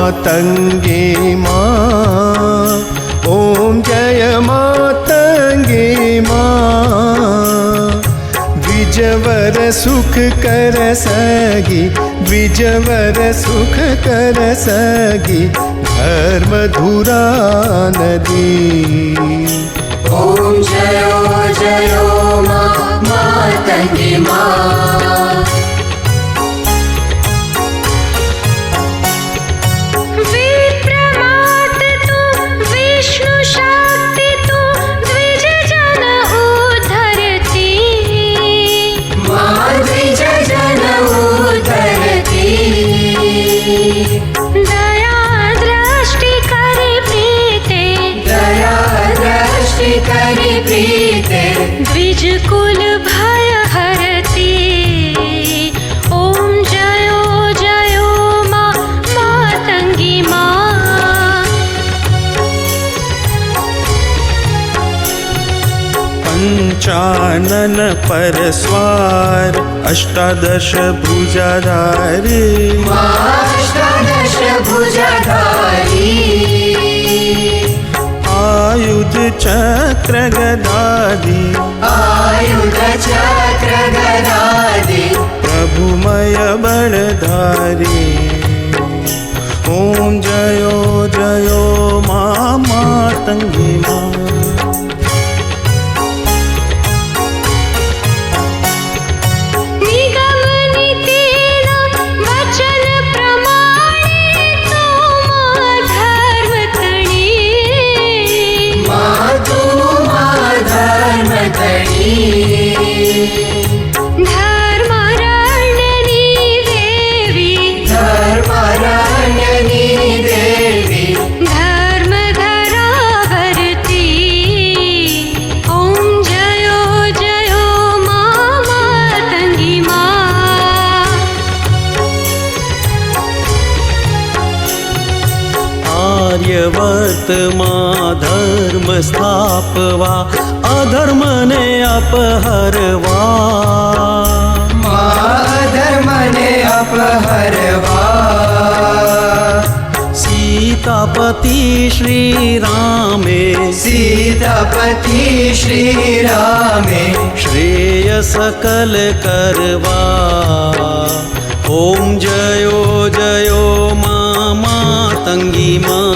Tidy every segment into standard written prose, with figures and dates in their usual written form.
मातंगी माँ, ओम जय मातंगी माँ। द्विजवर सुख कर सगी, द्विजवर सुख कर सगी, धर्म धुरा नदी। ओम जयो जयो माँ मातंगी माँ। विप्रमात तू विष्णु शक्ति तू, द्विज जन उद्धरती। माँ द्विज जन उद्धरती। दया दृष्टि करि प्रीते, दया दृष्टि करि प्रीते, द्विज कुल भय हरती। ओम जयो जयो माँ मातंगी माँ। पंचानन पर स्वार, अष्टादश भुजाधारी। माँ अष्टादश भुजधारी। आयुध चक्र गदादि, आयुध चक्र गदादि, प्रभुमय बलधारी। ओम जयो जयो माँ मातंगी माँ। निगम नीति वचन प्रमाणे तो माँ धर्म तणी। माँ तू माँ धर्म तणी। धर्मरण्यनी देवी, धर्मरण्यनी देवी, धर्मधरा भरती। ओम जयो जयो माँ मातंगी माँ। आर्यवर्त माँ धर्म स्थापवा, अधर्म ने अपहरवा। माँ अधर्म ने अपहरवा। सीतापति श्री रामे, सीतापति श्री रामे, श्रेय सकल करवा। ओम जयो जयो माँ मातंगी माँ।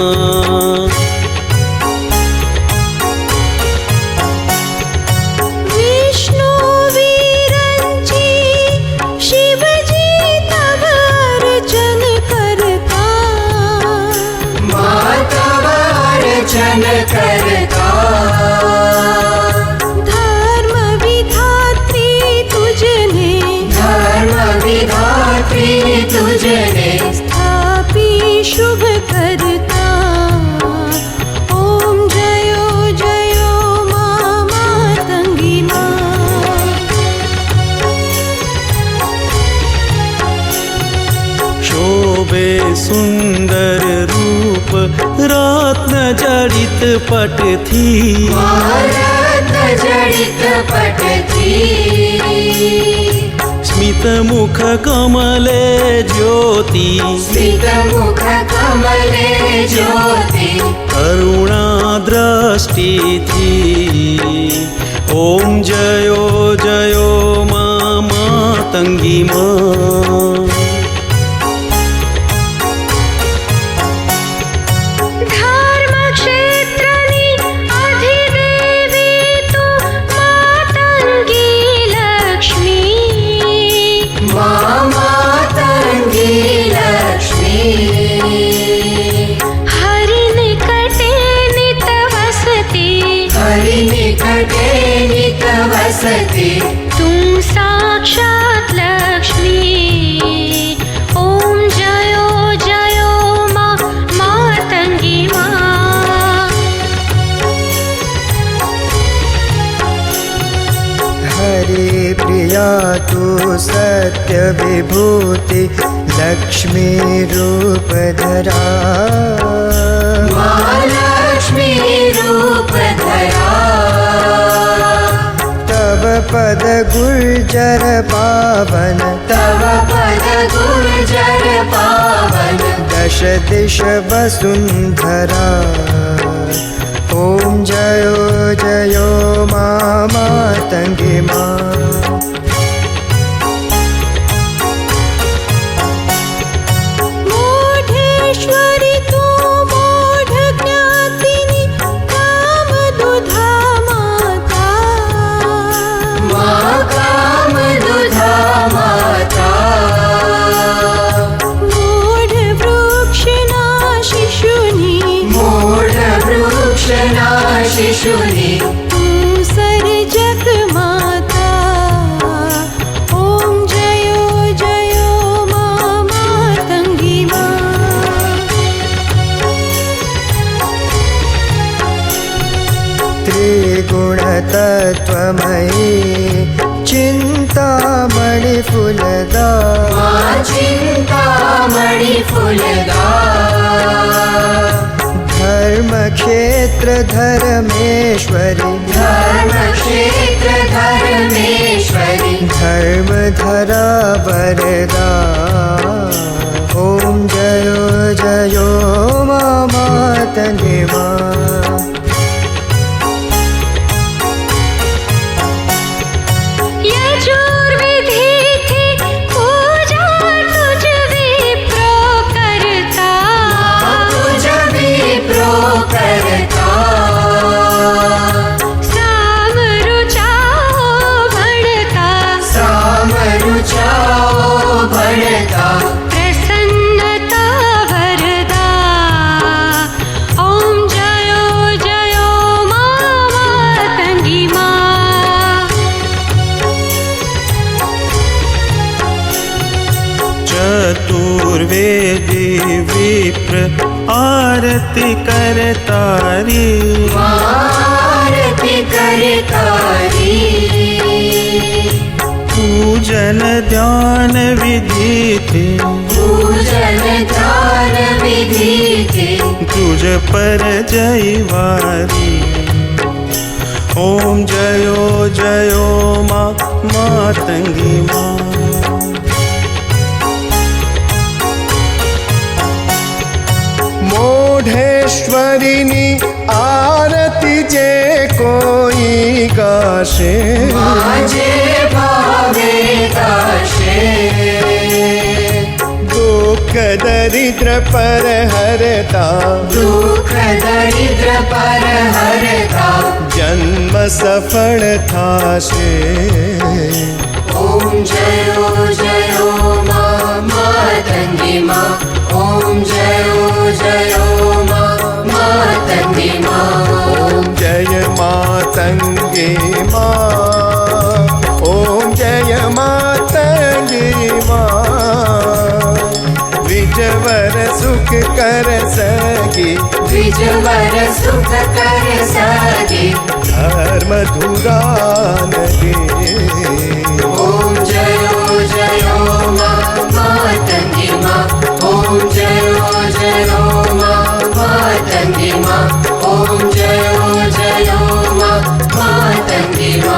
विष्णु वीरंची शिवजी तब अर्चन करता। माँ तब अर्चन करता। धर्म विधात्री तुझने, धर्म विधात्री तुझने, स्थापी शुभ करता। ओम जयो जयो माँ मातंगी माँ। शोभे सुंदर रूप, रत्न जड़ित पट थी। माँ रत्न जड़ित पट थी। स्मित मुख कमले ज्योति, स्मित मुख कमले ज्योति, करुणा दृष्टि थी। ओम जयो जयो माँ मातंगी माँ। धर्म क्षेत्रनी अधिदेवी तू, मातंगी लक्ष्मी। माँ मातंगी लक्ष्मी। हरि निकटे नित वसती, हरि निकटे नित वसति, तुम साक्षात लक्ष्मी। ओम जयो जयो माँ मातंगी माँ। हरे प्रिया तू सत्य विभूति, लक्ष्मी रूप धरा। माँ लक्ष्मी रूप धरा। तब पद गुर्जर पावन, तव पद गुर्जर पावन, दश दिश वसुन्धरा ॐ जयो जयो मा मातङ्गी मा मोढेश्वरि तू मोढ ज्ञातिनि कामदुधा माता मा कामदुधा माता मोढ वृक्षना शिशुनि मूढवृक्षना शिशुनि तू सर्जक माता ॐ जयो जयो मा मातङ्गी मा त्रिगुणतत्त्वमयी चिन्तामणिफुलदा मा चिन्तामणि फुलदा धर्मक्षेत्र धर्मेश्वरि धर्मक्षेत्र धर्मेश्वरि धर्मधरा वरदा ॐ जयो जयो मा मातङ्गी मा यजुर्विधि थी पूजा तुझ विप्रो करता तुझ विप्रो करता साम रुचाओ भणता साम रुचाओ भणता प्रसन्नता वरदा ॐ जयो जयो मा मातङ्गी मा चतुर्वेदी विप्र आरती करतारी आरती करतारी पूजन ध्यान विधि थे पूजन ध्यान विधि थे तुझ पर जयवारी ॐ जयो जयो मा मातङ्गी मा मोढेश्वरिनी आरती जे कोई गाशे माजे भावे गाशे दुख दरिद्र पर हरता दुख दरिद्र पर हरता जन्म सफल थाशे ॐ जयो जयो मा मातङ्गी मा ॐ जयो जयो मा मातङ्गी मा ॐ जय मातङ्गी मा ॐ जय मातङ्गी मा विजवर सुख कर सगी द्विजवर सुख कर सगे धर्म धुरान गे ॐ जयो जयो मा मातङ्गी मा ॐ जयो जयो मा मातङ्गी मा ॐ जयो जयो मा मातङ्गी मा